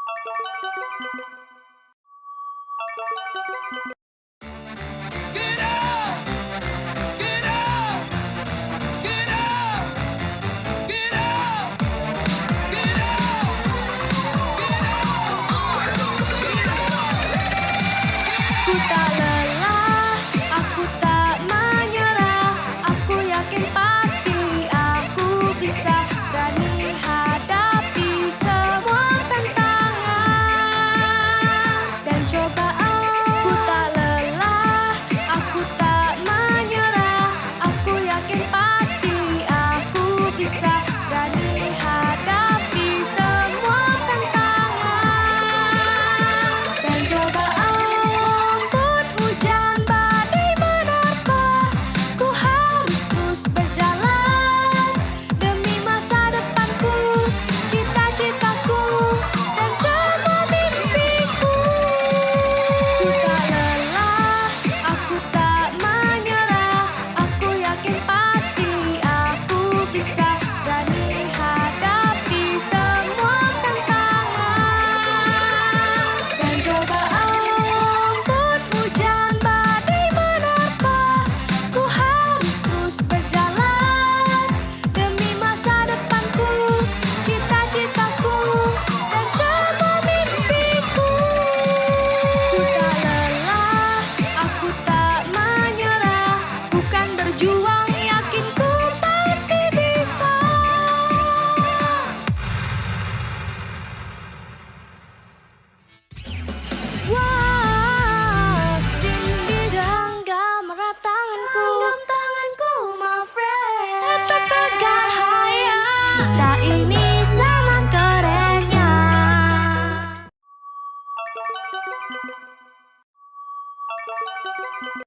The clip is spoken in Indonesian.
Ku tak lelah, aku tak menyerah. Aku yakin pasti aku bisa berani hadapi semua tantangan dan cobaan. Ku tak lelah, aku tak menyerah. Aku yakin pasti aku bisa berani hadapi semua tantangan dan cobaan. Hujan badai menerpa, ku harus terus berjalan demi masa depanku, cita-citaku, dan semua mimpiku. Ku tak lelah, aku tak menyerah. Aku yakin pasti aku bisa berani hadapi semua tantangan dan cobaan. Hujan badai menerpa, ku harus terus berjalan demi masa depanku, cita-citaku, dan semua mimpiku. Ku tak lelah, aku tak menyerah. Bukan berjuang, yakin ku pasti bisa. Wah, sini genggam erat tanganku, my friend. Tetap tegar hayat, kita ini sama kerennya.